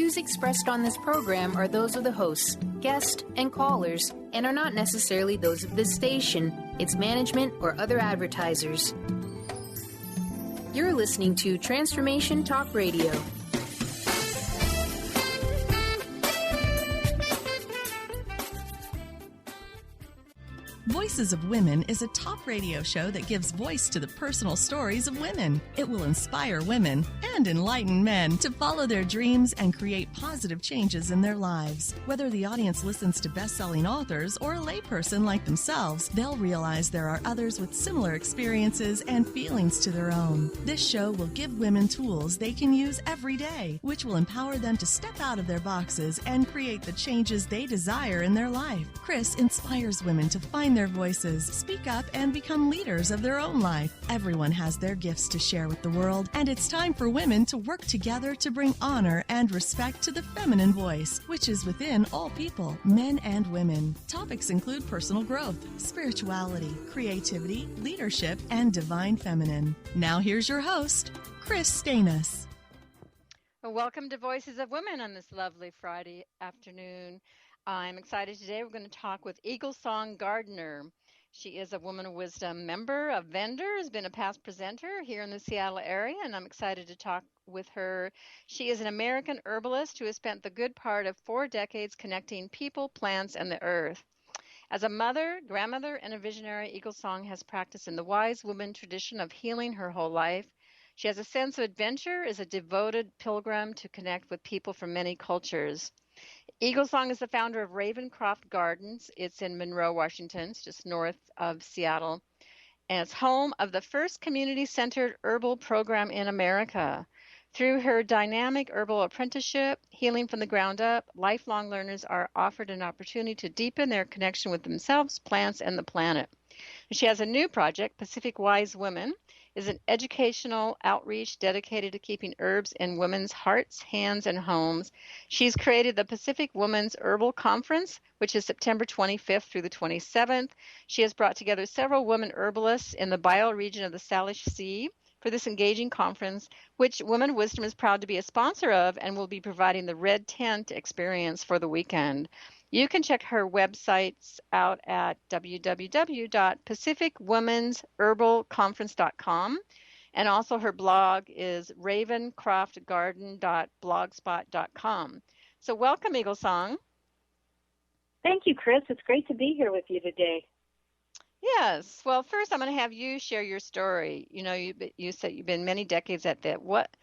views expressed on this program are those of the hosts, guests, and callers, and are not necessarily those of this station, its management, or other advertisers. You're listening to Transformation Talk Radio. Voices of Women is a talk radio show that gives voice to the personal stories of women. It will inspire women and enlighten men to follow their dreams and create positive changes in their lives. Whether the audience listens to best-selling authors or a layperson like themselves, they'll realize there are others with similar experiences and feelings to their own. This show will give women tools they can use every day, which will empower them to step out of their boxes and create the changes they desire in their life. Kris inspires women to find their voices, speak up, and become leaders of their own life. Everyone has their gifts to share with the world, and it's time for women to work together to bring honor and respect to the feminine voice, which is within all people, men and women. Topics include personal growth, spirituality, creativity, leadership, and divine feminine. Now here's your host, Kris Steinnes. Well, welcome to Voices of Women on this lovely Friday afternoon. I'm excited today. We're going to talk with Eaglesong-Gardener. She is a Woman of Wisdom member, a vendor, has been a past presenter here in the Seattle area, and I'm excited to talk with her. She is an American herbalist who has spent the good part of 4 decades connecting people, plants, and the earth. As a mother, grandmother, and a visionary, Eaglesong has practiced in the wise woman tradition of healing her whole life. She has a sense of adventure, is a devoted pilgrim to connect with people from many cultures. Eaglesong is the founder of Ravencroft Gardens. It's in Monroe, Washington. It's just north of Seattle. And it's home of the first community-centered herbal program in America. Through her dynamic herbal apprenticeship, Healing from the Ground Up, lifelong learners are offered an opportunity to deepen their connection with themselves, plants, and the planet. She has a new project, Pacific Wise Women, is an educational outreach dedicated to keeping herbs in women's hearts, hands, and homes. She's created the Pacific Women's Herbal Conference, which is September 25th through the 27th. She has brought together several women herbalists in the bioregion of the Salish Sea for this engaging conference, which Women of Wisdom is proud to be a sponsor of and will be providing the Red Tent experience for the weekend. You can check her websites out at www.pacificwomensherbalconference.com, and also her blog is ravencroftgarden.blogspot.com. So welcome, Eaglesong. Thank you, Kris. It's great to be here with you today. Yes. Well, first I'm going to have you share your story. You know, you said you've been many decades at that. What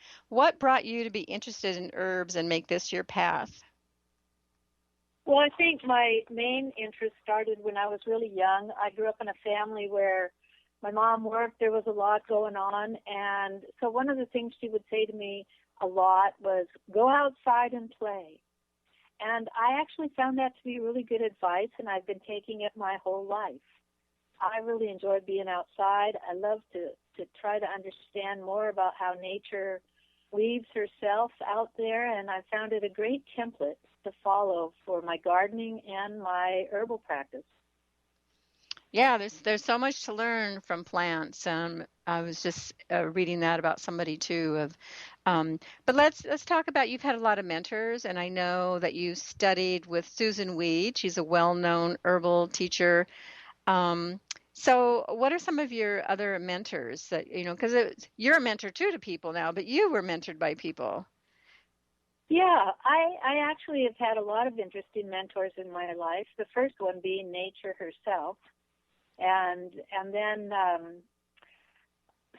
brought you to be interested in herbs and make this your path? Well, I think my main interest started when I was really young. I grew up in a family where my mom worked. There was a lot going on. And so one of the things she would say to me a lot was, go outside and play. And I actually found that to be really good advice, and I've been taking it my whole life. I really enjoyed being outside. I love to try to understand more about how nature weaves herself out there, and I found it a great template to follow for my gardening and my herbal practice. Yeah, there's so much to learn from plants. I was just reading that about somebody too. But let's talk about, you've had a lot of mentors, and I know that you studied with Susan Weed. She's a well-known herbal teacher. So what are some of your other mentors that, because you're a mentor too to people now, but you were mentored by people. Yeah, I actually have had a lot of interesting mentors in my life, the first one being nature herself. And then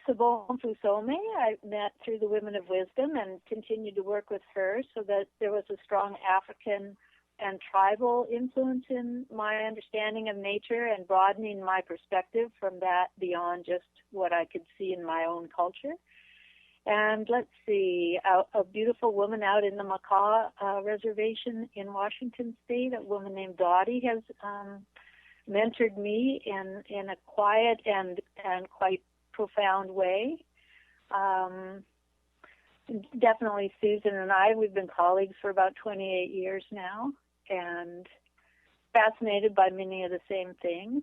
Sabon Fusome I met through the Women of Wisdom and continued to work with her so that there was a strong African and tribal influence in my understanding of nature and broadening my perspective from that beyond just what I could see in my own culture. And let's see, a beautiful woman out in the Makah Reservation in Washington State, a woman named Dottie, has mentored me in a quiet and quite profound way. Definitely Susan and I, we've been colleagues for about 28 years now and fascinated by many of the same things.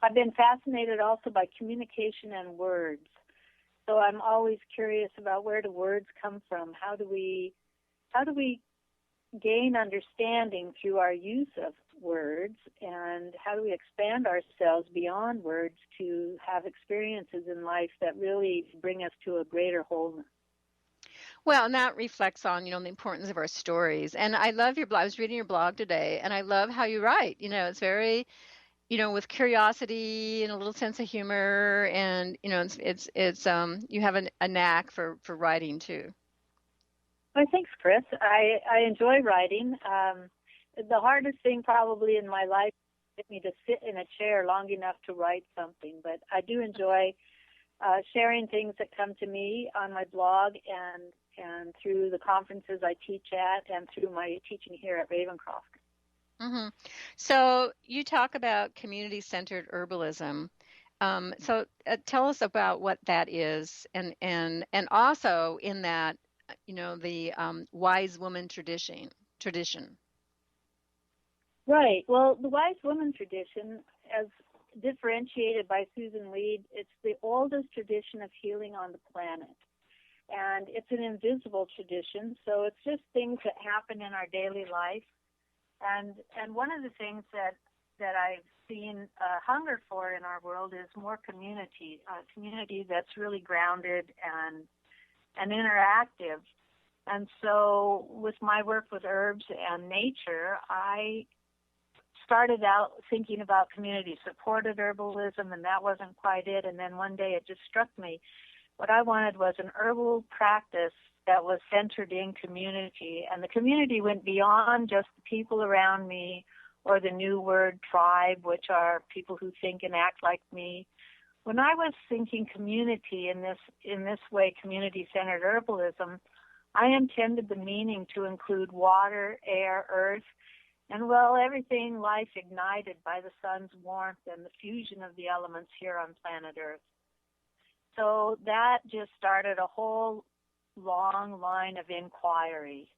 I've been fascinated also by communication and words. So I'm always curious about where do words come from? How do we how do we gain understanding through our use of words, and how do we expand ourselves beyond words to have experiences in life that really bring us to a greater wholeness. Well, and that reflects on, the importance of our stories. And I love your blog. I was reading your blog today, and I love how you write. It's very, with curiosity and a little sense of humor, and it's you have a knack for writing too. Well, thanks, Kris. I enjoy writing. The hardest thing probably in my life is me to sit in a chair long enough to write something, but I do enjoy sharing things that come to me on my blog and through the conferences I teach at and through my teaching here at Ravencroft. Mm-hmm. So you talk about community-centered herbalism. So tell us about what that is, and also in that, the wise woman tradition. Right. Well, the wise woman tradition, as differentiated by Susan Weed, it's the oldest tradition of healing on the planet. And it's an invisible tradition, so it's just things that happen in our daily life. And one of the things that I've seen hunger for in our world is more community, a community that's really grounded and interactive. And so with my work with herbs and nature, I started out thinking about community-supported herbalism, and that wasn't quite it. And then one day it just struck me. What I wanted was an herbal practice that was centered in community, and the community went beyond just the people around me or the new word tribe, which are people who think and act like me. When I was thinking community in this way, community-centered herbalism, I intended the meaning to include water, air, earth, and, well, everything life ignited by the sun's warmth and the fusion of the elements here on planet Earth. So that just started a whole long line of inquiry,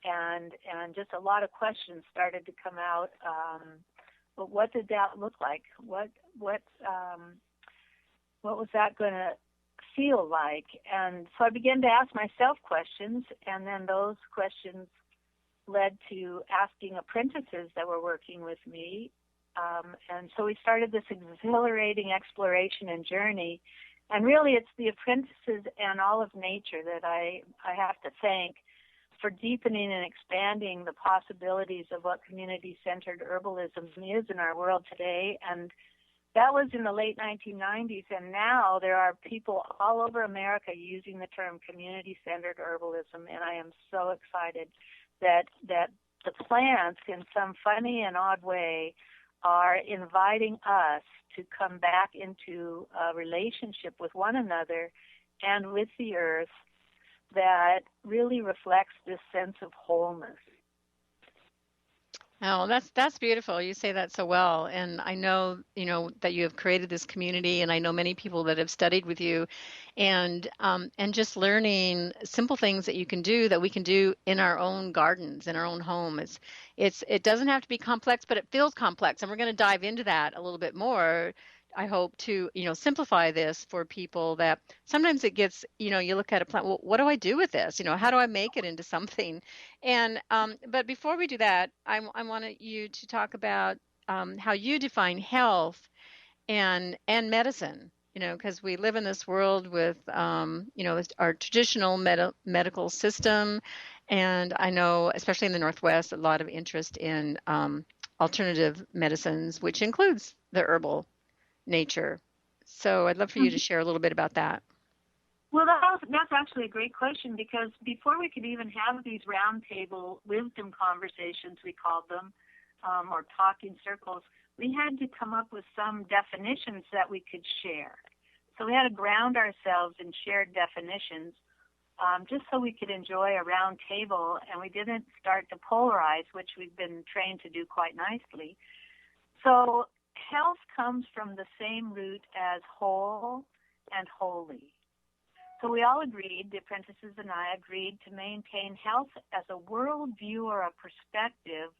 and just a lot of questions started to come out. But what did that look like? What was that going to feel like? And so I began to ask myself questions, and then those questions led to asking apprentices that were working with me. And so we started this exhilarating exploration and journey. And really, it's the apprentices and all of nature that I have to thank for deepening and expanding the possibilities of what community-centered herbalism is in our world today. And that was in the late 1990s, and now there are people all over America using the term community-centered herbalism, and I am so excited that the plants, in some funny and odd way, are inviting us to come back into a relationship with one another and with the earth that really reflects this sense of wholeness. Oh, that's beautiful. You say that so well. And I know, that you have created this community, and I know many people that have studied with you, and just learning simple things that you can do, that we can do in our own gardens, in our own home. It doesn't have to be complex, but it feels complex. And we're going to dive into that a little bit more. I hope to, simplify this for people that sometimes it gets, you look at a plant, well, what do I do with this? How do I make it into something? And, but before we do that, I wanted you to talk about how you define health and medicine, because we live in this world with, our traditional medical system. And I know, especially in the Northwest, a lot of interest in alternative medicines, which includes the herbal nature. So I'd love for you to share a little bit about that. Well, that's actually a great question, because before we could even have these roundtable wisdom conversations, we called them, or talking circles, we had to come up with some definitions that we could share. So we had to ground ourselves in shared definitions, just so we could enjoy a round table, and we didn't start to polarize, which we've been trained to do quite nicely. So health comes from the same root as whole and holy. So we all agreed, the apprentices and I agreed, to maintain health as a worldview or a perspective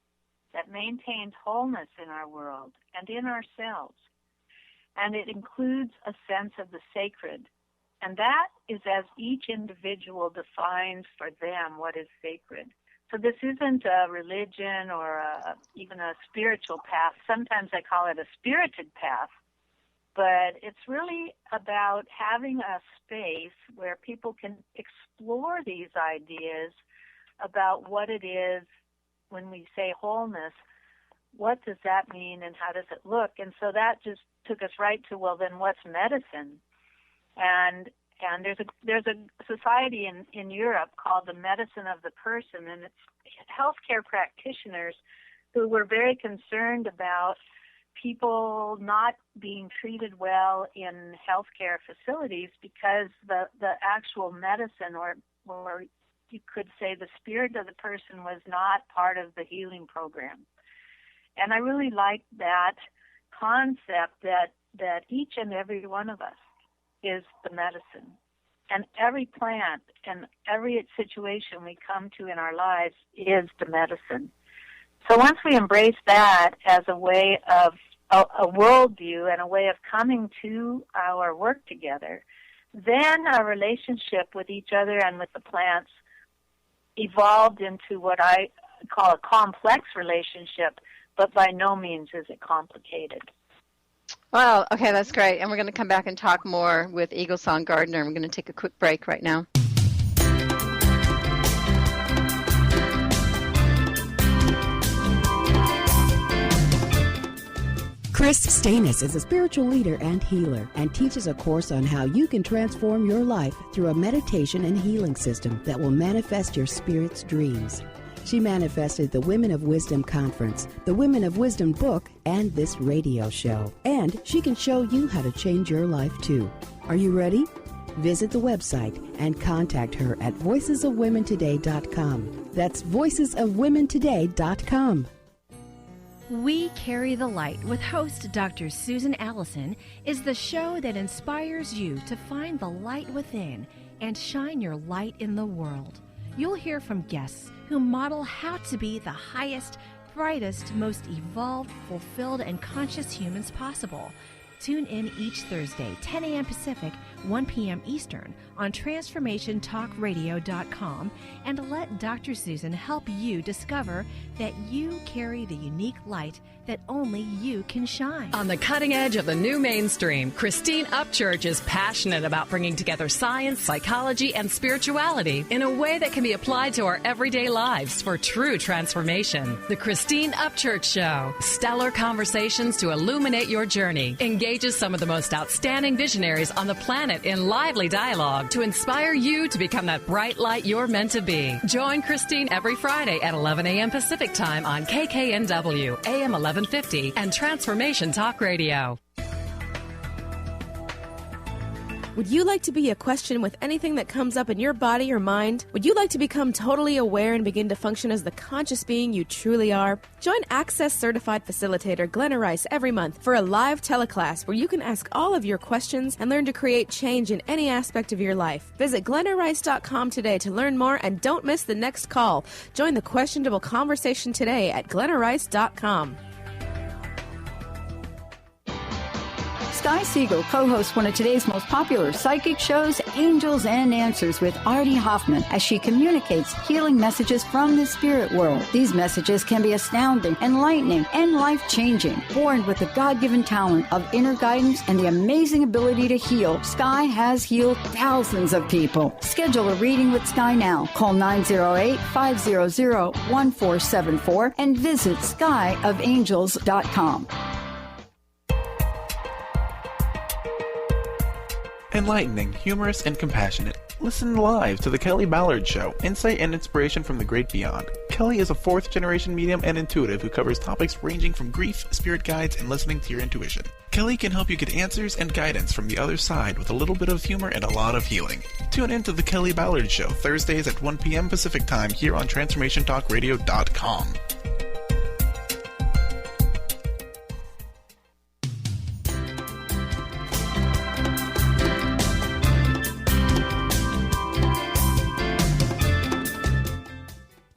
that maintains wholeness in our world and in ourselves. And it includes a sense of the sacred And that is as each individual defines for them what is sacred. So this isn't a religion or even a spiritual path. Sometimes I call it a spirited path. But it's really about having a space where people can explore these ideas about what it is when we say wholeness. What does that mean and how does it look? And so that just took us right to, well, then what's medicine? And there's a society in Europe called the Medicine of the Person, and it's healthcare practitioners who were very concerned about people not being treated well in healthcare facilities because the actual medicine, or you could say the spirit of the person, was not part of the healing program. And I really like that concept that each and every one of us is the medicine. And every plant and every situation we come to in our lives is the medicine. So once we embrace that as a way of a worldview and a way of coming to our work together, then our relationship with each other and with the plants evolved into what I call a complex relationship, but by no means is it complicated. Well, okay, that's great. And we're going to come back and talk more with Eaglesong-Gardener. We're going to take a quick break right now. Kris Steinnes is a spiritual leader and healer and teaches a course on how you can transform your life through a meditation and healing system that will manifest your spirit's dreams. She manifested the Women of Wisdom Conference, the Women of Wisdom book, and this radio show. And she can show you how to change your life too. Are you ready? Visit the website and contact her at voicesofwomentoday.com. That's voicesofwomentoday.com. We Carry the Light with host Dr. Susan Allison is the show that inspires you to find the light within and shine your light in the world. You'll hear from guests who model how to be the highest, brightest, most evolved, fulfilled, and conscious humans possible. Tune in each Thursday, 10 a.m. Pacific, 1 p.m. Eastern on TransformationTalkRadio.com and let Dr. Susan help you discover that you carry the unique light that only you can shine. On the cutting edge of the new mainstream, Christine Upchurch is passionate about bringing together science, psychology, and spirituality in a way that can be applied to our everyday lives for true transformation. The Christine Upchurch Show, stellar conversations to illuminate your journey, engages some of the most outstanding visionaries on the planet in lively dialogue to inspire you to become that bright light you're meant to be. Join Christine every Friday at 11 a.m. Pacific Time on KKNW, AM 1150, and Transformation Talk Radio. Would you like to be a question with anything that comes up in your body or mind? Would you like to become totally aware and begin to function as the conscious being you truly are? Join Access Certified Facilitator Glenna Rice every month for a live teleclass where you can ask all of your questions and learn to create change in any aspect of your life. Visit glennarice.com today to learn more and don't miss the next call. Join the questionable conversation today at glennarice.com. Sky Siegel co-hosts one of today's most popular psychic shows, Angels and Answers, with Artie Hoffman, as she communicates healing messages from the spirit world. These messages can be astounding, enlightening, and life-changing. Born with the God-given talent of inner guidance and the amazing ability to heal, Sky has healed thousands of people. Schedule a reading with Sky now. Call 908-500-1474 and visit skyofangels.com. Enlightening, humorous, and compassionate. Listen live to The Kelly Ballard Show, insight and inspiration from the great beyond. Kelly is a fourth-generation medium and intuitive who covers topics ranging from grief, spirit guides, and listening to your intuition. Kelly can help you get answers and guidance from the other side with a little bit of humor and a lot of healing. Tune in to The Kelly Ballard Show, Thursdays at 1 p.m. Pacific Time here on TransformationTalkRadio.com.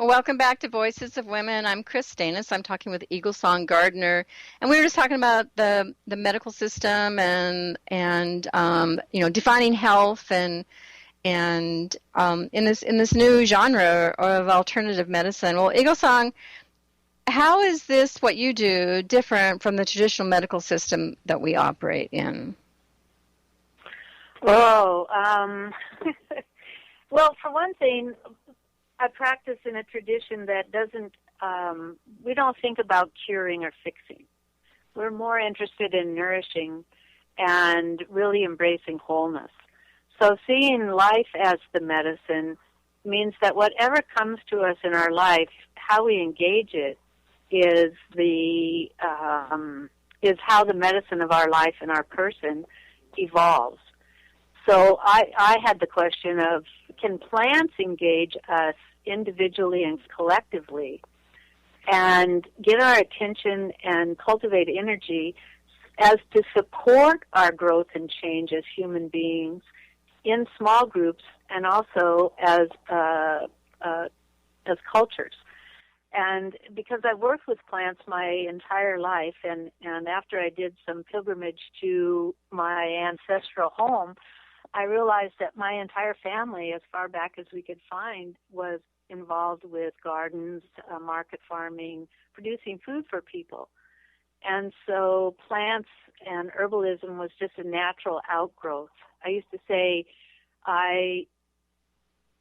Well, welcome back to Voices of Women. I'm Kris Steinnes. I'm talking with Eaglesong-Gardener, and we were just talking about the medical system and defining health and in this new genre of alternative medicine. Well, Eaglesong, how is this, what you do, different from the traditional medical system that we operate in? Well, for one thing, I practice in a tradition that doesn't, we don't think about curing or fixing. We're more interested in nourishing and really embracing wholeness. So seeing life as the medicine means that whatever comes to us in our life, how we engage it is how the medicine of our life and our person evolves. So I had the question of, can plants engage us individually and collectively and get our attention and cultivate energy as to support our growth and change as human beings in small groups and also as cultures. And because I've worked with plants my entire life, and after I did some pilgrimage to my ancestral home, I realized that my entire family, as far back as we could find, was involved with gardens, market farming, producing food for people. And so plants and herbalism was just a natural outgrowth. I used to say I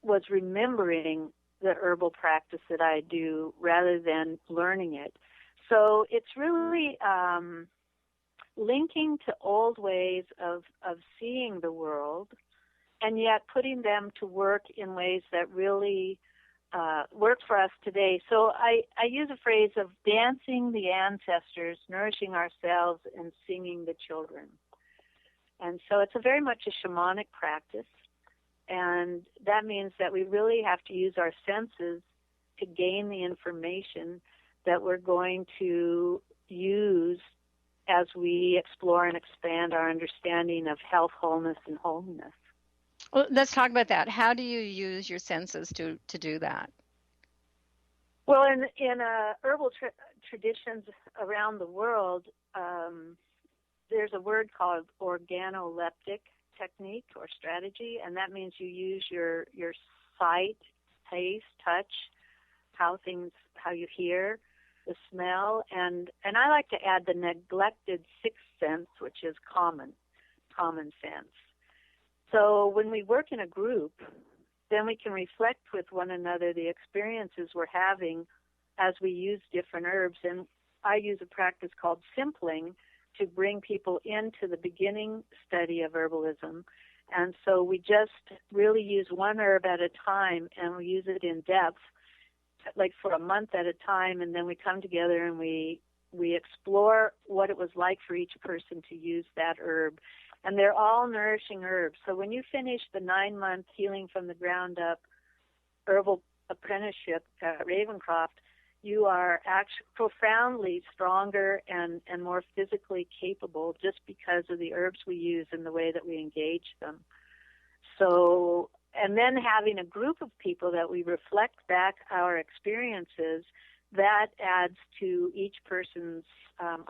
was remembering the herbal practice that I do rather than learning it. So it's really linking to old ways of seeing the world and yet putting them to work in ways that really work for us today. So I use a phrase of dancing the ancestors, nourishing ourselves, and singing the children. And so it's a very much a shamanic practice. And that means that we really have to use our senses to gain the information that we're going to use as we explore and expand our understanding of health, wholeness, and holiness. Well, let's talk about that. How do you use your senses to do that? Well, in herbal traditions around the world, there's a word called organoleptic technique or strategy, and that means you use your sight, taste, touch, how you hear, the smell, and I like to add the neglected sixth sense, which is common sense. So when we work in a group, then we can reflect with one another the experiences we're having as we use different herbs. And I use a practice called simpling to bring people into the beginning study of herbalism. And so we just really use one herb at a time, and we use it in depth, like for a month at a time, and then we come together and we explore what it was like for each person to use that herb. And they're all nourishing herbs. So when you finish the 9-month Healing from the Ground Up herbal apprenticeship at Ravencroft, you are actually profoundly stronger and more physically capable just because of the herbs we use and the way that we engage them. So, and then having a group of people that we reflect back our experiences, that adds to each person's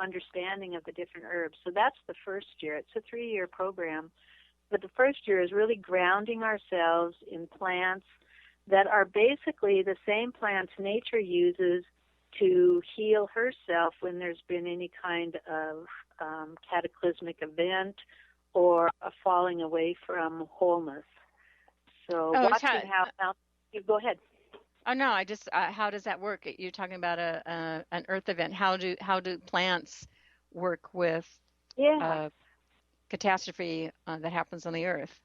understanding of the different herbs. So that's the first year. It's a 3-year program. But the first year is really grounding ourselves in plants that are basically the same plants nature uses to heal herself when there's been any kind of cataclysmic event or a falling away from wholeness. So watching how you go ahead. Oh no, I just how does that work? You're talking about an earth event. How do plants work with catastrophe that happens on the earth?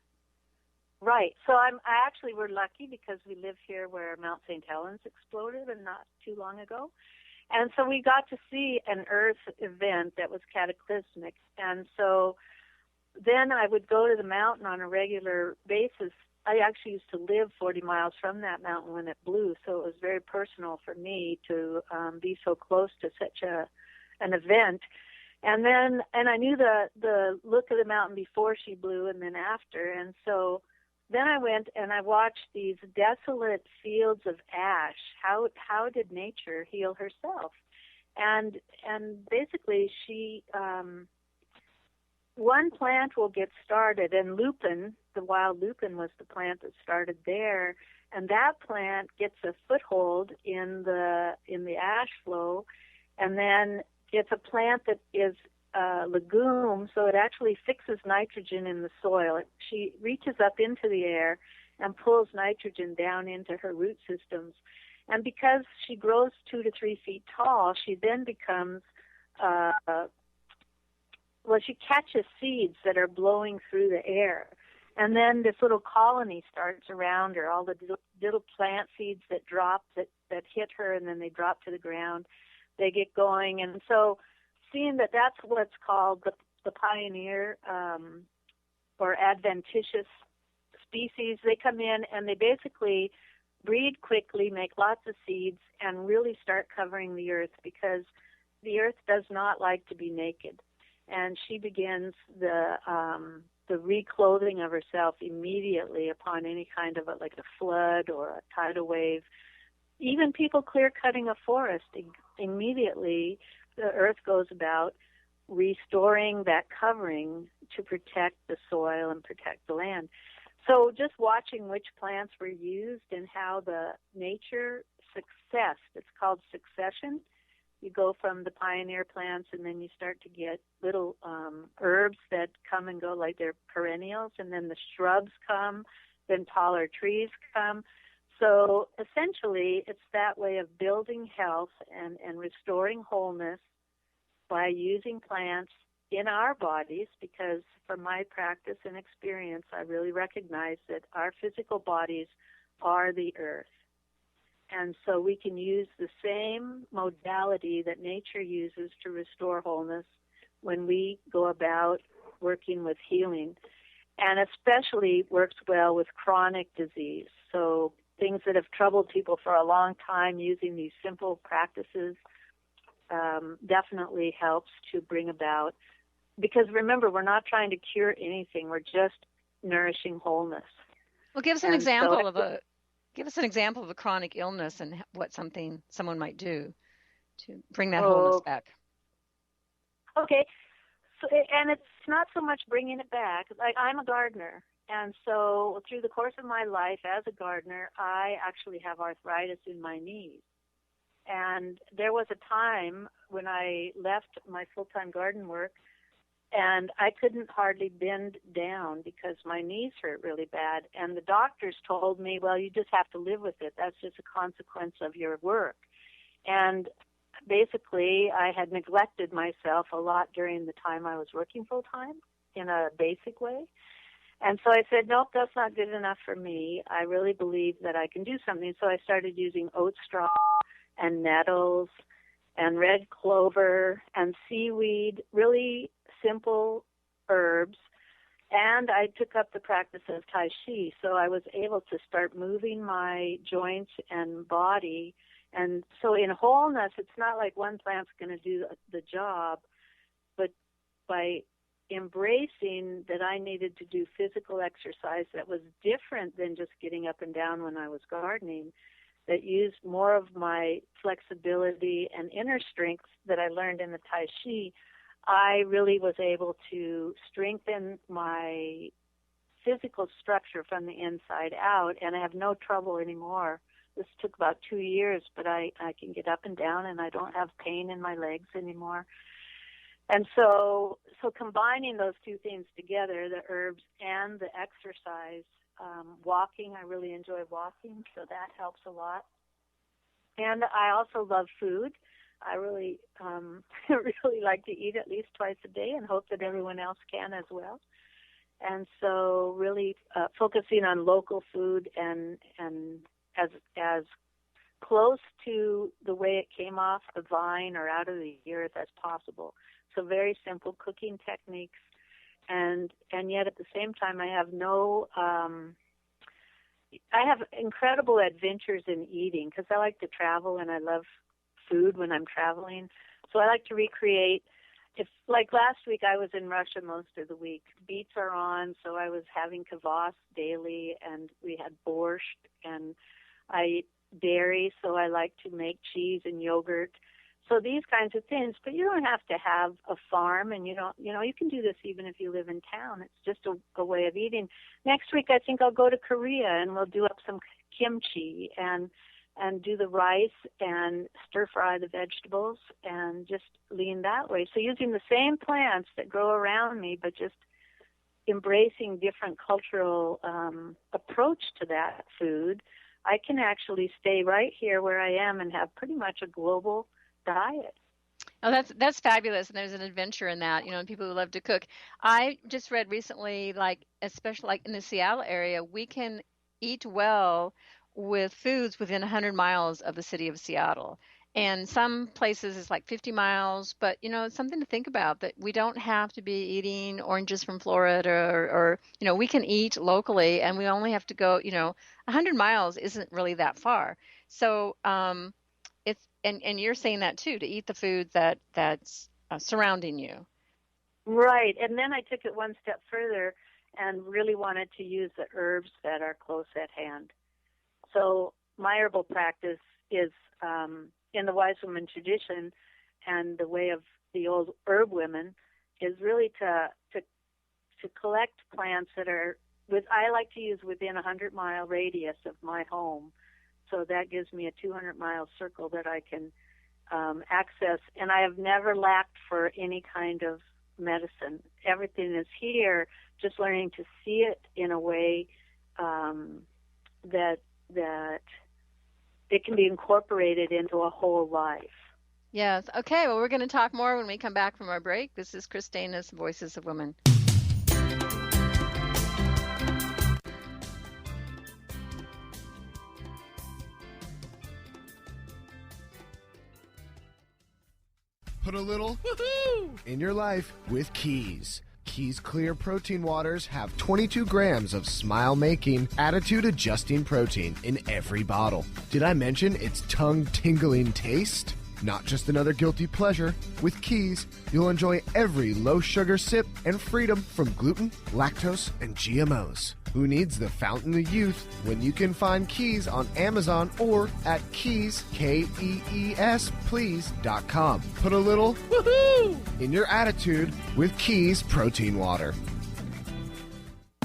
Right. So we're lucky because we live here where Mount St. Helens exploded and not too long ago. And so we got to see an earth event that was cataclysmic. And so then I would go to the mountain on a regular basis. I actually used to live 40 miles from that mountain when it blew, so it was very personal for me to be so close to such an event. And I knew the look of the mountain before she blew and then after. And so then I went and I watched these desolate fields of ash. How did nature heal herself? And basically she, one plant will get started, and lupin, the wild lupin was the plant that started there, and that plant gets a foothold in the ash flow, and then it's a plant that is legume, so it actually fixes nitrogen in the soil. She reaches up into the air and pulls nitrogen down into her root systems. And because she grows 2 to 3 feet tall, she then becomes, she catches seeds that are blowing through the air. And then this little colony starts around her, all the little plant seeds that drop, that hit her, and then they drop to the ground. They get going. And so seeing that that's what's called the pioneer or adventitious species, they come in and they basically breed quickly, make lots of seeds, and really start covering the earth, because the earth does not like to be naked. And she begins the reclothing of herself immediately upon any kind of like a flood or a tidal wave. Even people clear-cutting a forest, immediately the earth goes about restoring that covering to protect the soil and protect the land. So just watching which plants were used and how the nature success, it's called succession. You go from the pioneer plants, and then you start to get little herbs that come and go, like they're perennials, and then the shrubs come, then taller trees come. So essentially, it's that way of building health and restoring wholeness by using plants in our bodies, because from my practice and experience, I really recognize that our physical bodies are the earth. And so we can use the same modality that nature uses to restore wholeness when we go about working with healing, and especially works well with chronic disease. So things that have troubled people for a long time, using these simple practices definitely helps to bring about, because remember, we're not trying to cure anything, we're just nourishing wholeness. Well, give us an example of a chronic illness and what someone might do to bring that wholeness back. Okay, so, and it's not so much bringing it back. Like, I'm a gardener, and so through the course of my life as a gardener, I actually have arthritis in my knees. And there was a time when I left my full-time garden work, and I couldn't hardly bend down because my knees hurt really bad. And the doctors told me, well, you just have to live with it. That's just a consequence of your work. And basically, I had neglected myself a lot during the time I was working full-time in a basic way. And so I said, nope, that's not good enough for me. I really believe that I can do something. So I started using oat straw and nettles and red clover and seaweed, really simple herbs. And I took up the practice of Tai Chi, so I was able to start moving my joints and body. And so in wholeness, it's not like one plant's going to do the job, but by embracing that I needed to do physical exercise that was different than just getting up and down when I was gardening, that used more of my flexibility and inner strength that I learned in the Tai Chi, I really was able to strengthen my physical structure from the inside out, and I have no trouble anymore. This took about 2 years, but I can get up and down, and I don't have pain in my legs anymore. And so combining those two things together, the herbs and the exercise, walking, I really enjoy walking, so that helps a lot. And I also love food. I really really like to eat at least twice a day and hope that everyone else can as well. And so really focusing on local food and as close to the way it came off the vine or out of the earth as possible. So very simple cooking techniques. And yet at the same time, I have I have incredible adventures in eating, because I like to travel and I love food when I'm traveling. So I like to recreate if, like last week, I was in Russia most of the week. Beets are on, so I was having kvass daily, and we had borscht, and I eat dairy, so I like to make cheese and yogurt. So these kinds of things, but you don't have to have a farm, and you can do this even if you live in town. It's just a way of eating. Next week, I think I'll go to Korea, and we'll do up some kimchi and do the rice and stir fry the vegetables and just lean that way. So using the same plants that grow around me, but just embracing different cultural approach to that food, I can actually stay right here where I am and have pretty much a global diet. Oh, that's fabulous, and there's an adventure in that, people who love to cook. I just read recently, especially in the Seattle area, we can eat well with foods within 100 miles of the city of Seattle. And some places it's like 50 miles, but, it's something to think about, that we don't have to be eating oranges from Florida or we can eat locally, and we only have to go, 100 miles isn't really that far. So and you're saying that too, to eat the food that's surrounding you. Right. And then I took it one step further and really wanted to use the herbs that are close at hand. So my herbal practice is in the wise woman tradition, and the way of the old herb women is really to collect plants that are I like to use within a 100-mile radius of my home. So that gives me a 200-mile circle that I can access. And I have never lacked for any kind of medicine. Everything is here, just learning to see it in a way that it can be incorporated into a whole life. Yes. Okay, well, we're going to talk more when we come back from our break. This is Kris Steinnes, Voices of Women. Put a little woohoo in your life with Keys. Keys Clear Protein Waters have 22 grams of smile-making, attitude-adjusting protein in every bottle. Did I mention its tongue-tingling taste? Not just another guilty pleasure. With Keys, you'll enjoy every low-sugar sip and freedom from gluten, lactose, and GMOs. Who needs the fountain of youth when you can find Keys on Amazon or at Keys, Kees, please.com. Put a little woohoo in your attitude with Keys Protein Water.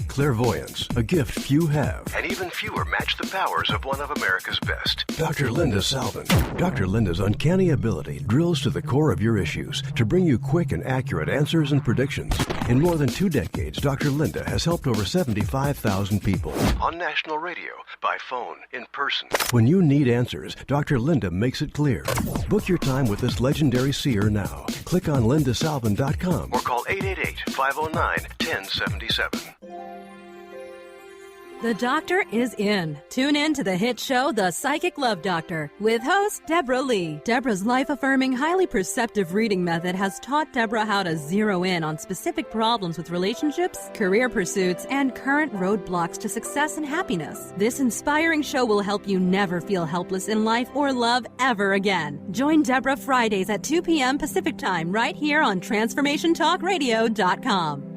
Clairvoyance, a gift few have, and even fewer match the powers of one of America's best. Dr. Linda Salvin. Dr. Linda's uncanny ability drills to the core of your issues to bring you quick and accurate answers and predictions. In more than 2 decades, Dr. Linda has helped over 75,000 people. On national radio, by phone, in person. When you need answers, Dr. Linda makes it clear. Book your time with this legendary seer now. Click on lindasalvin.com or call 888-509-1077. The doctor is in. Tune in to the hit show, The Psychic Love Doctor, with host Deborah Lee. Deborah's life-affirming, highly perceptive reading method has taught Deborah how to zero in on specific problems with relationships, career pursuits, and current roadblocks to success and happiness. This inspiring show will help you never feel helpless in life or love ever again. Join Deborah Fridays at 2 p.m. Pacific Time right here on TransformationTalkRadio.com.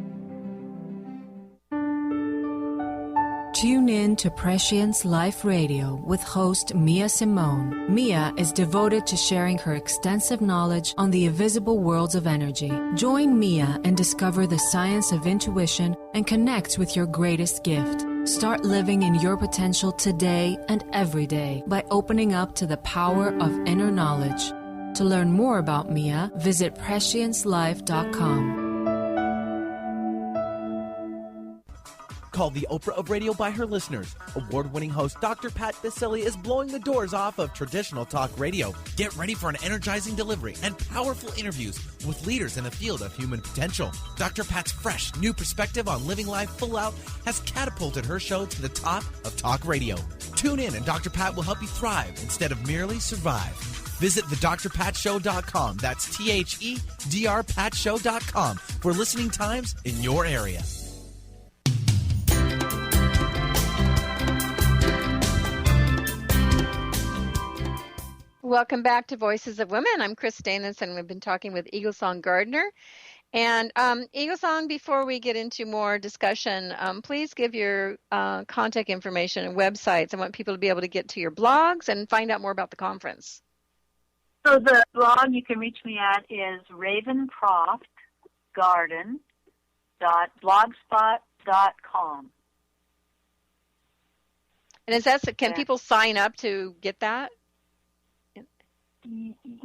Tune in to Prescience Life Radio with host Mia Simone. Mia is devoted to sharing her extensive knowledge on the invisible worlds of energy. Join Mia and discover the science of intuition and connect with your greatest gift. Start living in your potential today and every day by opening up to the power of inner knowledge. To learn more about Mia, visit presciencelife.com. Called the Oprah of Radio by her listeners, award-winning host Dr. Pat Baccili is blowing the doors off of traditional talk radio. Get ready for an energizing delivery and powerful interviews with leaders in the field of human potential. Dr. Pat's fresh, new perspective on living life full out has catapulted her show to the top of talk radio. Tune in and Dr. Pat will help you thrive instead of merely survive. Visit thedrpatshow.com. That's THEDRPatshow.com for listening times in your area. Welcome back to Voices of Women. I'm Kris Steinnes, and we've been talking with Eaglesong-Gardener. And Eaglesong, before we get into more discussion, please give your contact information and websites. I want people to be able to get to your blogs and find out more about the conference. So the blog you can reach me at is ravencroftgarden.blogspot.com. And is that, can people sign up to get that?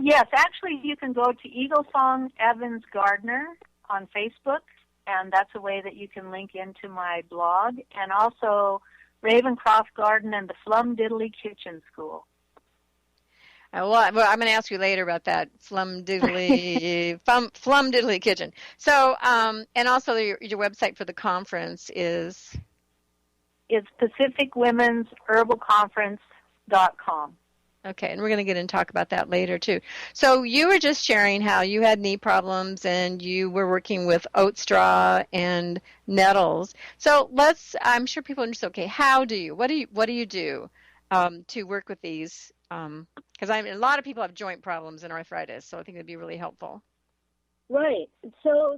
Yes, actually you can go to Eaglesong Evans Gardener on Facebook, and that's a way that you can link into my blog, and also Ravencroft Garden and the Flumdiddly Kitchen School. Well, I'm going to ask you later about that Flumdiddly Kitchen. So, and also your website for the conference is? It's PacificWomen'sHerbalConference.com. Okay, and we're going to get in and talk about that later, too. So you were just sharing how you had knee problems and you were working with oat straw and nettles. So I'm sure people are just, okay, what do you do to work with these? Because a lot of people have joint problems and arthritis, so I think it'd be really helpful. Right. So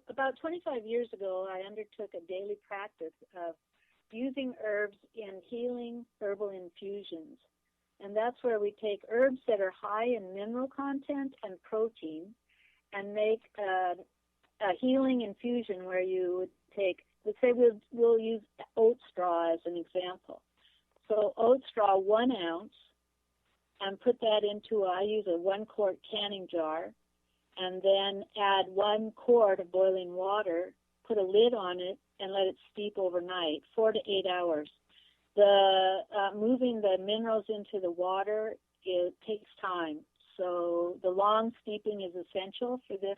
about 25 years ago, I undertook a daily practice of using herbs in healing herbal infusions. And that's where we take herbs that are high in mineral content and protein and make a healing infusion where you would take, let's say we'll use oat straw as an example. So oat straw, 1 ounce, and put that into, I use a 1-quart canning jar, and then add 1 quart of boiling water, put a lid on it, and let it steep overnight, 4 to 8 hours. Moving the minerals into the water, it takes time. So the long steeping is essential for this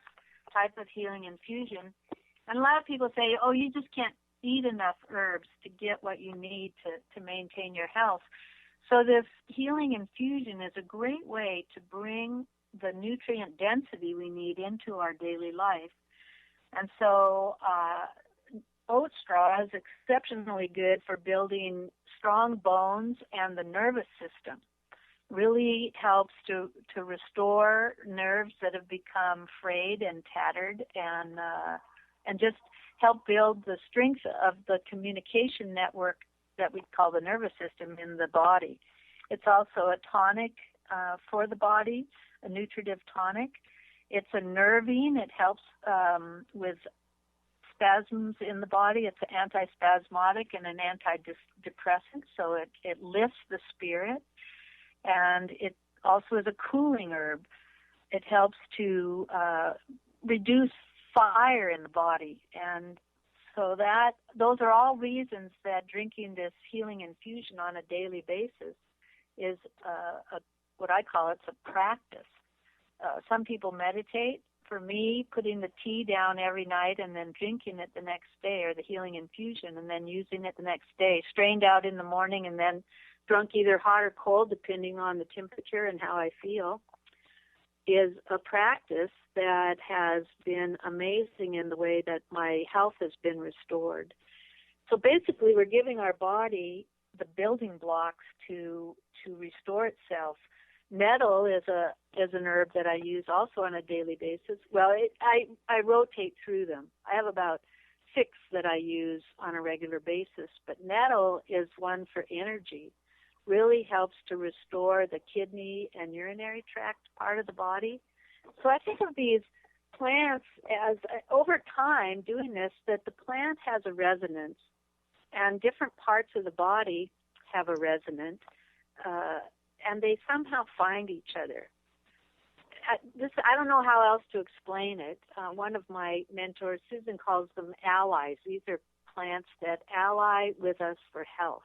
type of healing infusion. And a lot of people say, oh, you just can't eat enough herbs to get what you need to maintain your health. So this healing infusion is a great way to bring the nutrient density we need into our daily life. And so oat straw is exceptionally good for building strong bones and the nervous system. Really helps to restore nerves that have become frayed and tattered, and just help build the strength of the communication network that we call the nervous system in the body. It's also a tonic for the body, a nutritive tonic. It's a nervine. It helps with spasms in the body. It's an antispasmodic and an antidepressant, so it lifts the spirit. And it also is a cooling herb. It helps to reduce fire in the body. And so those are all reasons that drinking this healing infusion on a daily basis is what I call it's a practice. Some people meditate. For me, putting the tea down every night and then drinking it the next day, or the healing infusion, and then using it the next day, strained out in the morning and then drunk either hot or cold, depending on the temperature and how I feel, is a practice that has been amazing in the way that my health has been restored. So basically, we're giving our body the building blocks to restore itself. Nettle is an herb that I use also on a daily basis. Well, I rotate through them. I have about 6 that I use on a regular basis, but nettle is one for energy. Really helps to restore the kidney and urinary tract part of the body. So I think of these plants as, over time doing this, that the plant has a resonance, and different parts of the body have a resonance, and they somehow find each other. I don't know how else to explain it. One of my mentors, Susan, calls them allies. These are plants that ally with us for health.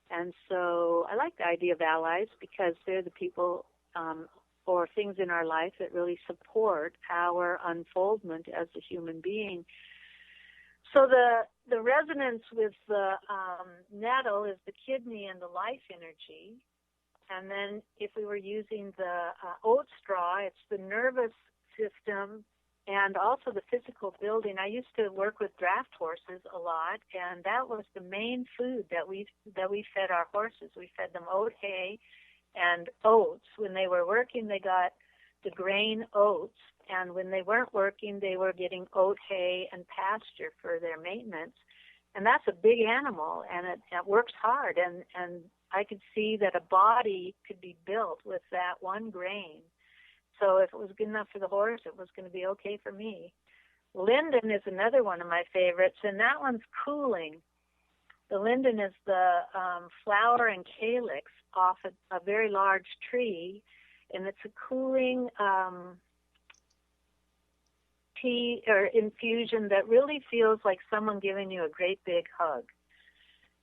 And so I like the idea of allies because they're the people or things in our life that really support our unfoldment as a human being. So the resonance with the nettle is the kidney and the life energy. And then if we were using the oat straw, it's the nervous system and also the physical building. I used to work with draft horses a lot, and that was the main food that we fed our horses. We fed them oat hay and oats. When they were working, they got the grain oats, and when they weren't working, they were getting oat hay and pasture for their maintenance. And that's a big animal, and it works hard, and I could see that a body could be built with that one grain. So if it was good enough for the horse, it was going to be okay for me. Linden is another one of my favorites, and that one's cooling. The linden is the flower and calyx off a very large tree, and it's a cooling tea or infusion that really feels like someone giving you a great big hug.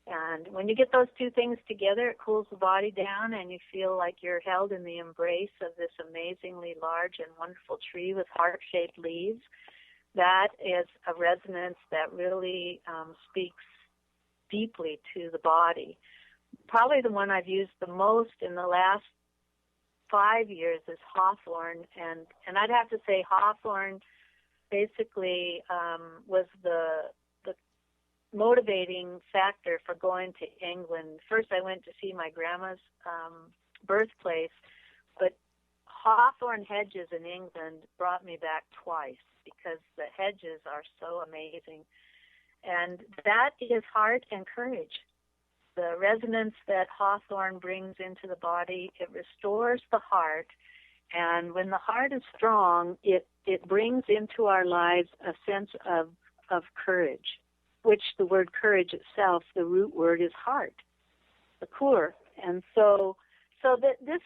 And when you get those two things together, it cools the body down, and you feel like you're held in the embrace of this amazingly large and wonderful tree with heart-shaped leaves. That is a resonance that really speaks deeply to the body. Probably the one I've used the most in the last 5 years is hawthorn, and I'd have to say hawthorn basically was the motivating factor for going to England. First, I went to see my grandma's birthplace, but hawthorn hedges in England brought me back twice because the hedges are so amazing. And that is heart and courage. The resonance that hawthorn brings into the body, it restores the heart. And when the heart is strong, it brings into our lives a sense of courage, which the word courage itself, the root word is heart, the kur. And so that this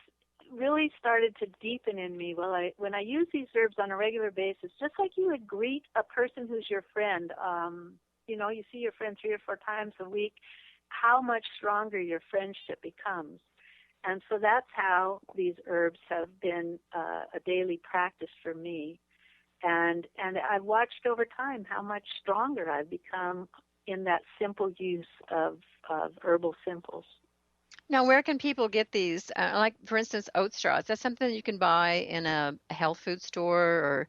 really started to deepen in me when I use these herbs on a regular basis, just like you would greet a person who's your friend. You see your friend 3 or 4 times a week, how much stronger your friendship becomes. And so that's how these herbs have been a daily practice for me. And I've watched over time how much stronger I've become in that simple use of herbal simples. Now, where can people get these? Like, for instance, oat straw. Is that something you can buy in a health food store?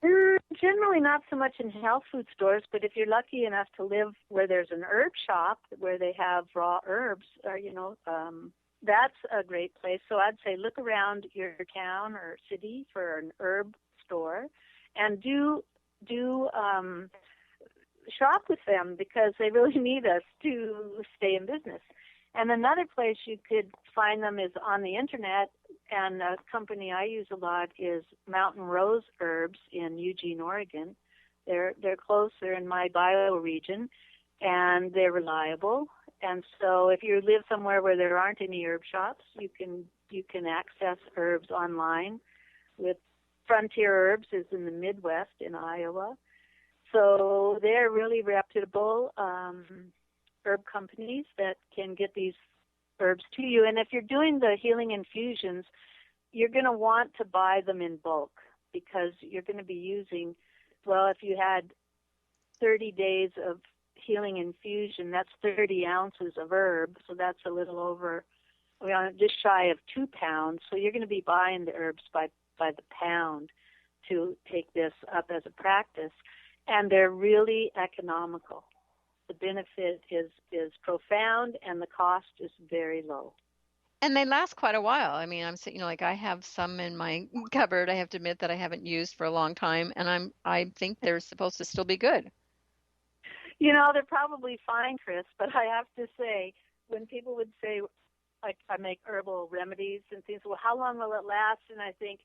Or generally not so much in health food stores, but if you're lucky enough to live where there's an herb shop where they have raw herbs, or that's a great place. So I'd say look around your town or city for an herb store, and do shop with them because they really need us to stay in business. And another place you could find them is on the internet, and a company I use a lot is Mountain Rose Herbs in Eugene, Oregon. They're close. They're in my bioregion, and they're reliable. And so if you live somewhere where there aren't any herb shops, you can access herbs online. With Frontier Herbs is in the Midwest in Iowa. So they're really reputable herb companies that can get these herbs to you. And if you're doing the healing infusions, you're going to want to buy them in bulk because you're going to be using, if you had 30 days of healing infusion, that's 30 ounces of herb, so that's a little over, just shy of 2 pounds. So you're going to be buying the herbs by the pound to take this up as a practice. And they're really economical. The benefit is profound, and the cost is very low. And they last quite a while. I mean, I have some in my cupboard. I have to admit that I haven't used for a long time, and I think they're supposed to still be good. They're probably fine, Kris, but I have to say, when people would say, like, I make herbal remedies and things, well, how long will it last? And I think,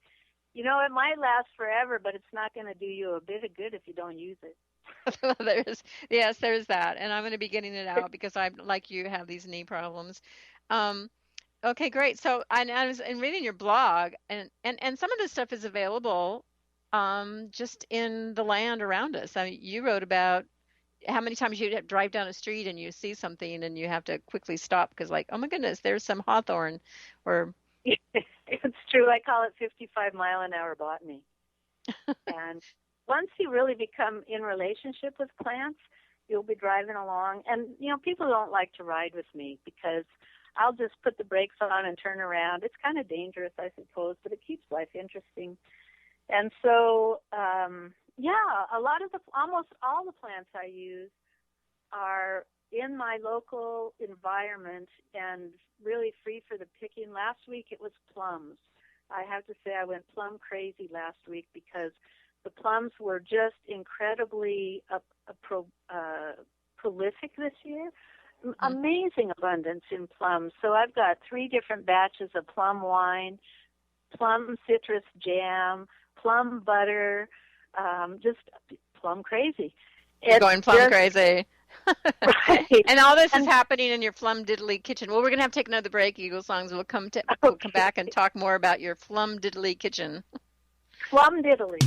it might last forever, but it's not going to do you a bit of good if you don't use it. There's that. And I'm going to be getting it out because I, like you, have these knee problems. Okay, great. So I was reading your blog, and some of this stuff is available just in the land around us. I mean, you wrote about how many times you drive down a street and you see something and you have to quickly stop because, like, oh my goodness, there's some hawthorn. Or it's true. I call it 55-mile-an-hour botany. And once you really become in relationship with plants, you'll be driving along. And, people don't like to ride with me because I'll just put the brakes on and turn around. It's kind of dangerous, I suppose, but it keeps life interesting. And so, almost all the plants I use are in my local environment and really free for the picking. Last week it was plums. I have to say I went plum crazy last week because the plums were just incredibly prolific this year. Amazing abundance in plums. So I've got 3 different batches of plum wine, plum citrus jam, plum butter, just plum crazy. You're going plum crazy. Right. And all this is happening in your Flum Diddly kitchen. Well, we're going to have to take another break, Eagle Songs. We'll come back and talk more about your Flum Diddly kitchen. Flum Diddly.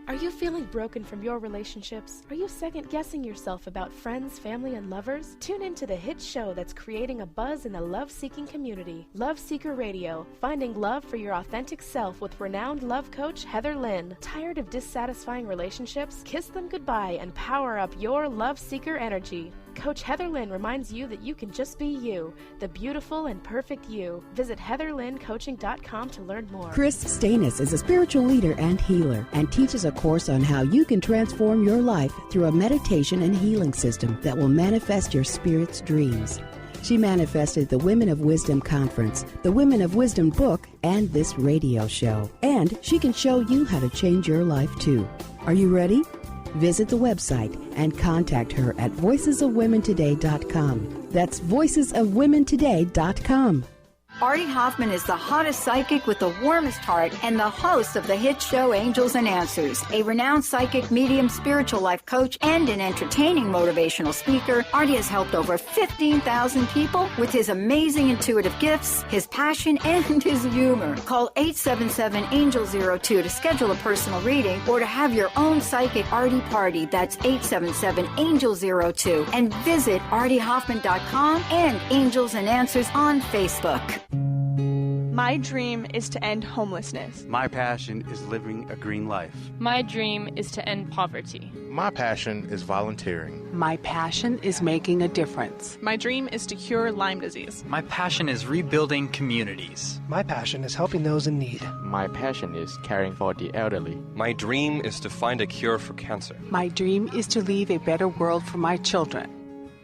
Are you feeling broken from your relationships? Are you second-guessing yourself about friends, family, and lovers? Tune in to the hit show that's creating a buzz in the love-seeking community, Love Seeker Radio, finding love for your authentic self with renowned love coach Heather Lynn. Tired of dissatisfying relationships? Kiss them goodbye and power up your love seeker energy. Coach Heather Lynn reminds you that you can just be you, the beautiful and perfect you. Visit heatherlynncoaching.com to learn more. Kris Steinnes is a spiritual leader and healer and teaches a course on how you can transform your life through a meditation and healing system that will manifest your spirit's dreams. She manifested the Women of Wisdom Conference, the Women of Wisdom book, and this radio show. And she can show you how to change your life too. Are you ready? Visit the website and contact her at voicesofwomentoday.com. That's voicesofwomentoday.com. Artie Hoffman is the hottest psychic with the warmest heart and the host of the hit show Angels and Answers. A renowned psychic, medium, spiritual life coach, and an entertaining motivational speaker, Artie has helped over 15,000 people with his amazing intuitive gifts, his passion, and his humor. Call 877-ANGEL-02 to schedule a personal reading or to have your own psychic Artie party. That's 877-ANGEL-02. And visit artiehoffman.com and Angels and Answers on Facebook. My dream is to end homelessness. My passion is living a green life. My dream is to end poverty. My passion is volunteering. My passion is making a difference. My dream is to cure Lyme disease. My passion is rebuilding communities. My passion is helping those in need. My passion is caring for the elderly. My dream is to find a cure for cancer. My dream is to leave a better world for my children.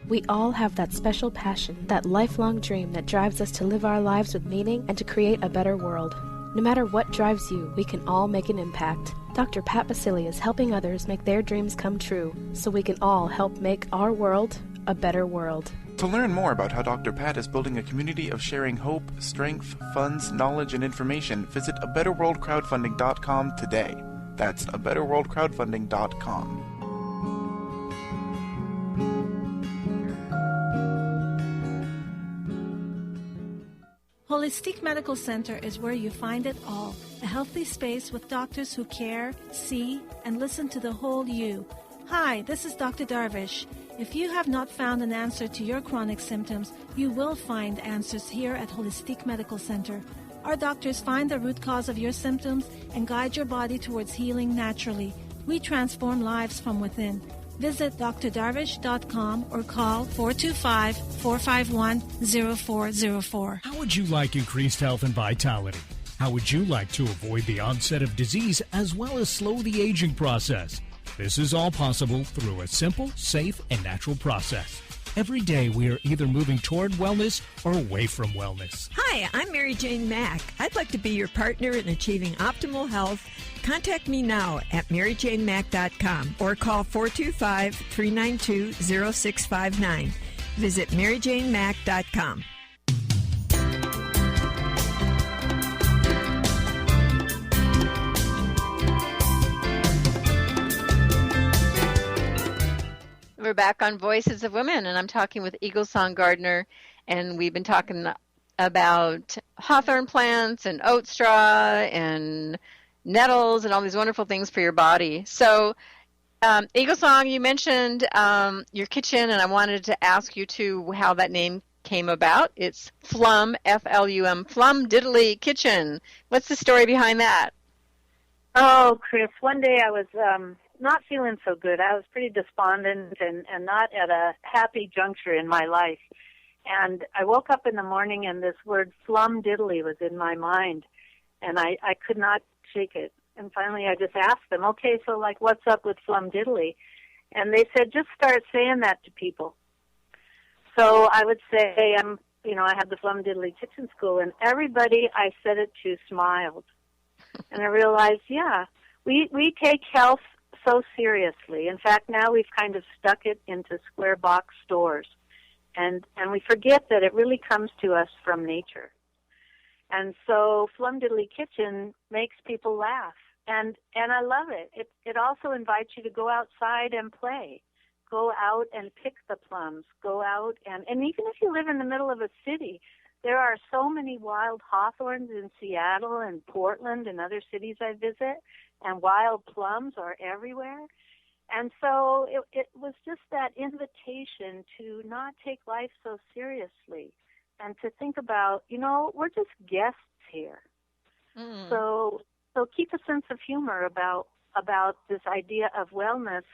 We all have that special passion, that lifelong dream that drives us to live our lives with meaning and to create a better world. No matter what drives you, we can all make an impact. Dr. Pat Basili is helping others make their dreams come true, so we can all help make our world a better world. To learn more about how Dr. Pat is building a community of sharing hope, strength, funds, knowledge, and information, visit abetterworldcrowdfunding.com today. That's abetterworldcrowdfunding.com. Holistic Medical Center is where you find it all. A healthy space with doctors who care, see, and listen to the whole you. Hi, this is Dr. Darvish. If you have not found an answer to your chronic symptoms, you will find answers here at Holistic Medical Center. Our doctors find the root cause of your symptoms and guide your body towards healing naturally. We transform lives from within. Visit drdarvish.com or call 425-451-0404. How would you like increased health and vitality? How would you like to avoid the onset of disease as well as slow the aging process? This is all possible through a simple, safe, and natural process. Every day we are either moving toward wellness or away from wellness. Hi, I'm Mary Jane Mack. I'd like to be your partner in achieving optimal health. Contact me now at maryjanemack.com or call 425-392-0659. Visit maryjanemack.com. We're back on Voices of Women, and I'm talking with eaglesong-gardener, and we've been talking about hawthorn plants and oat straw and nettles and all these wonderful things for your body. So, Eaglesong, you mentioned your kitchen, and I wanted to ask you, too, how that name came about. It's Flum, F-L-U-M, Flum Diddly Kitchen. What's the story behind that? Oh, Kris, one day I was not feeling so good. I was pretty despondent and not at a happy juncture in my life. And I woke up in the morning and this word flumdiddly was in my mind, and I could not shake it. And finally I just asked them, okay, so like what's up with flumdiddly? And they said, just start saying that to people. So I would say, I had the Flumdiddly Kitchen School, and everybody I said it to smiled. And I realized, yeah, we take health so seriously. In fact, now we've kind of stuck it into square box stores. And we forget that it really comes to us from nature. And so Flumdiddly Kitchen makes people laugh. And I love it. It also invites you to go outside and play. Go out and pick the plums. Go out and even if you live in the middle of a city, there are so many wild hawthorns in Seattle and Portland and other cities I visit, and wild plums are everywhere. And so it was just that invitation to not take life so seriously and to think about, we're just guests here. Mm. So keep a sense of humor about this idea of wellness.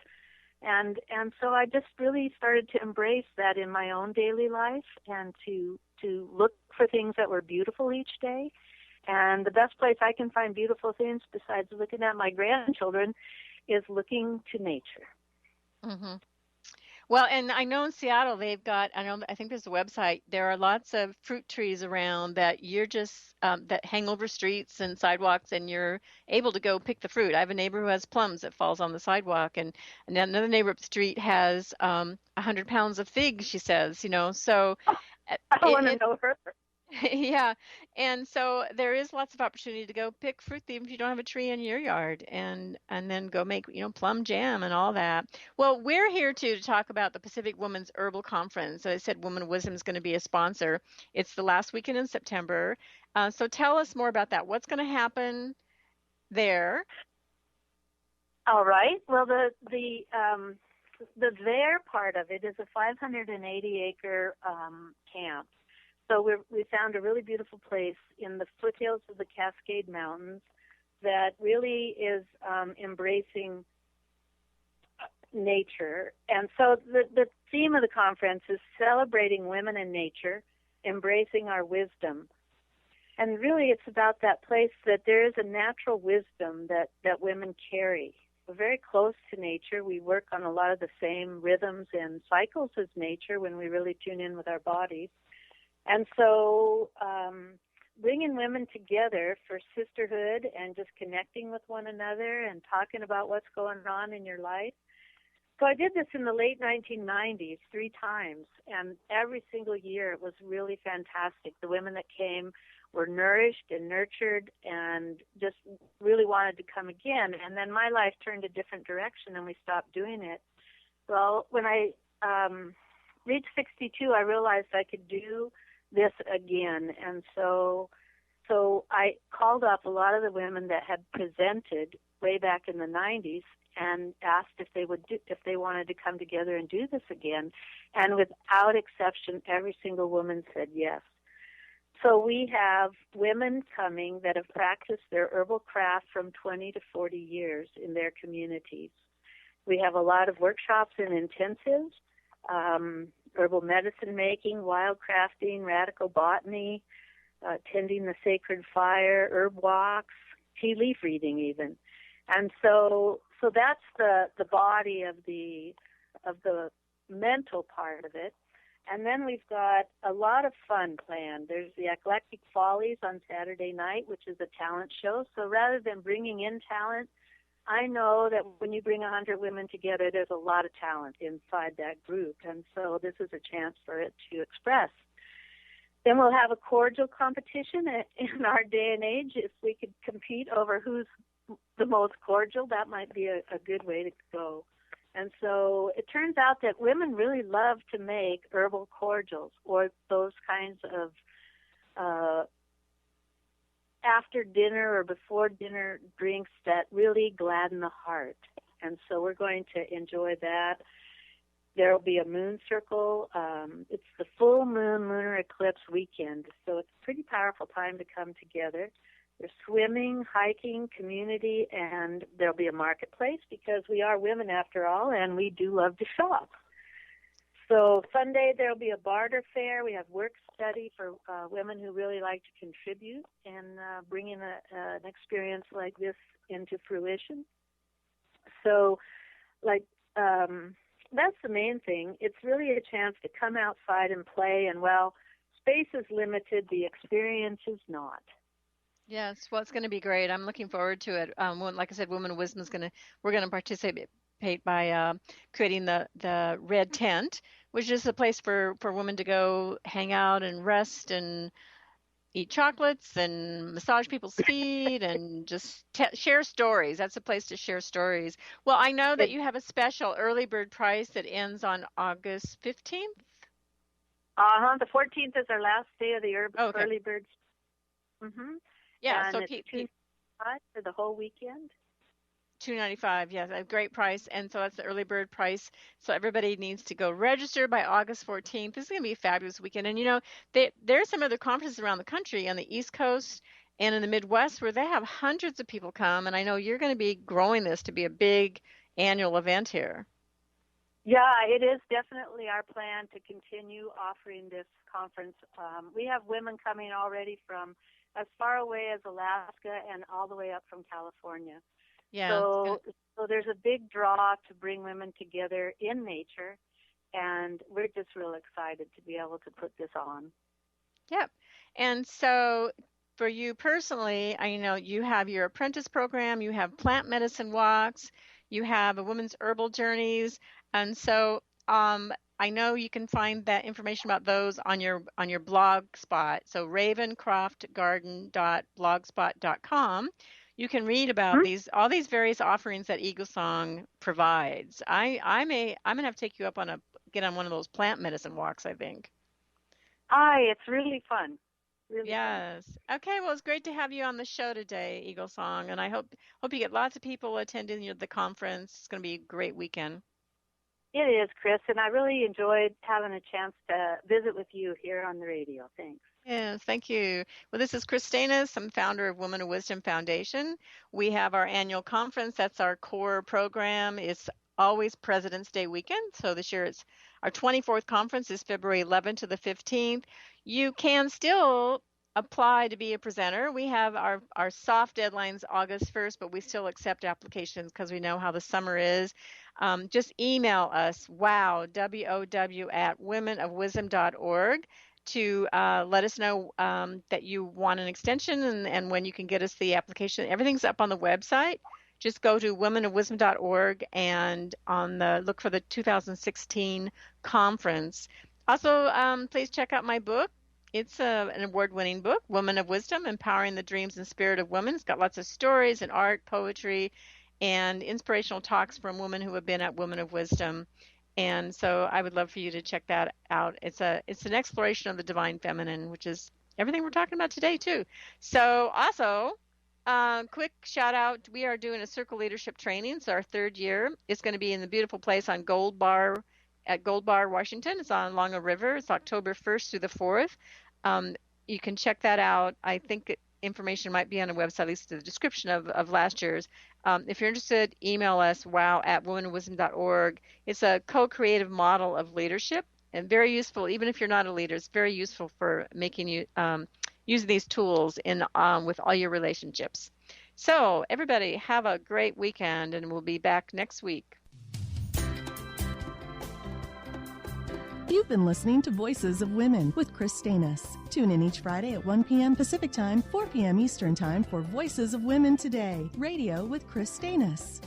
And so I just really started to embrace that in my own daily life and to look for things that were beautiful each day. And the best place I can find beautiful things besides looking at my grandchildren is looking to nature. Mm-hmm. Well, and I know in Seattle they've got, I think there's a website, there are lots of fruit trees around that you're just, that hang over streets and sidewalks, and you're able to go pick the fruit. I have a neighbor who has plums that falls on the sidewalk, and another neighbor up the street has 100 pounds of figs, she says, so. I want to know her. Yeah. And so there is lots of opportunity to go pick fruit even if you don't have a tree in your yard, and then go make, plum jam and all that. Well, we're here to talk about the Pacific Women's Herbal Conference. So I said Woman of Wisdom is going to be a sponsor. It's the last weekend in September. So tell us more about that. What's going to happen there? All right. Well, the there part of it is a 580-acre camp. So we found a really beautiful place in the foothills of the Cascade Mountains that really is embracing nature. And so the theme of the conference is celebrating women and nature, embracing our wisdom. And really it's about that place that there is a natural wisdom that women carry. We're very close to nature. We work on a lot of the same rhythms and cycles as nature when we really tune in with our bodies. And so bringing women together for sisterhood and just connecting with one another and talking about what's going on in your life. So I did this in the late 1990s 3 times, and every single year it was really fantastic. The women that came were nourished and nurtured and just really wanted to come again. And then my life turned a different direction and we stopped doing it. Well, when I reached 62, I realized I could do this again, and so I called up a lot of the women that had presented way back in the 90s and asked if they wanted to come together and do this again, and without exception, every single woman said yes. So we have women coming that have practiced their herbal craft from 20 to 40 years in their communities. We have a lot of workshops and intensives. Herbal medicine making, wild crafting, radical botany, tending the sacred fire, herb walks, tea leaf reading even. And so that's the body of the mental part of it. And then we've got a lot of fun planned. There's the Eclectic Follies on Saturday night, which is a talent show. So rather than bringing in talent, I know that when you bring 100 women together, there's a lot of talent inside that group, and so this is a chance for it to express. Then we'll have a cordial competition in our day and age. If we could compete over who's the most cordial, that might be a good way to go. And so it turns out that women really love to make herbal cordials or those kinds of after dinner or before dinner drinks that really gladden the heart. And so we're going to enjoy that. There will be a moon circle. It's the full moon lunar eclipse weekend, so it's a pretty powerful time to come together. There's swimming, hiking, community, and there'll be a marketplace because we are women after all, and we do love to shop. So Sunday there will be a barter fair. We have work study for women who really like to contribute and bringing an experience like this into fruition. So, that's the main thing. It's really a chance to come outside and play. And, well, space is limited. The experience is not. Yes, well, it's going to be great. I'm looking forward to it. Like I said, Women of Wisdom we're going to participate by creating the Red Tent, which is a place for women to go hang out and rest and eat chocolates and massage people's feet and just share stories. That's a place to share stories. Well, I know that you have a special early bird price that ends on August 15th. The 14th is our last day of the early birds. Mm-hmm. Yeah, and so it's $2.95 for the whole weekend. $2.95, yes, a great price, and so that's the early bird price. So everybody needs to go register by August 14th. This is going to be a fabulous weekend, and there are some other conferences around the country on the East Coast and in the Midwest where they have hundreds of people come, and I know you're going to be growing this to be a big annual event here. Yeah, it is definitely our plan to continue offering this conference. We have women coming already from as far away as Alaska and all the way up from California. Yeah. So there's a big draw to bring women together in nature, and we're just real excited to be able to put this on. Yep. And so for you personally, I know you have your apprentice program, you have plant medicine walks, you have a women's herbal journeys, and so I know you can find that information about those on your blog spot. So ravencroftgarden.blogspot.com. You can read about all these various offerings that Eaglesong provides. I'm gonna have to take you up get on one of those plant medicine walks, I think. It's really fun. Really yes. Fun. Okay. Well, it's great to have you on the show today, Eaglesong, and I hope you get lots of people attending the conference. It's going to be a great weekend. It is, Kris, and I really enjoyed having a chance to visit with you here on the radio. Thanks. Yes, thank you. Well, this is Kris Steinnes. I'm founder of Women of Wisdom Foundation. We have our annual conference. That's our core program. It's always President's Day weekend. So this year it's our 24th conference is February 11th to the 15th. You can still apply to be a presenter. We have our soft deadlines August 1st, but we still accept applications because we know how the summer is. Just email us, womenofwisdom@womenofwisdom.org to let us know that you want an extension and when you can get us the application. Everything's up on the website. Just go to womenofwisdom.org and look for the 2016 conference. Also, please check out my book. It's an award-winning book, Women of Wisdom, Empowering the Dreams and Spirit of Women. It's got lots of stories and art, poetry, and inspirational talks from women who have been at Women of Wisdom. And so I would love for you to check that out. It's an exploration of the divine feminine, which is everything we're talking about today, too. So also, quick shout out, we are doing a Circle Leadership training. It's our third year. It's going to be in the beautiful place on Gold Bar, Washington. It's on along a river. It's October 1st through the 4th. You can check that out. I think information might be on the website, at least the description of last year's. If you're interested, email us, wow@womenofwisdom.org. It's a co-creative model of leadership and very useful, even if you're not a leader. It's very useful for making you use these tools with all your relationships. So everybody have a great weekend, and we'll be back next week. You've been listening to Voices of Women with Kris Steinnes. Tune in each Friday at 1 p.m. Pacific Time, 4 p.m. Eastern Time for Voices of Women Today, radio with Kris Steinnes.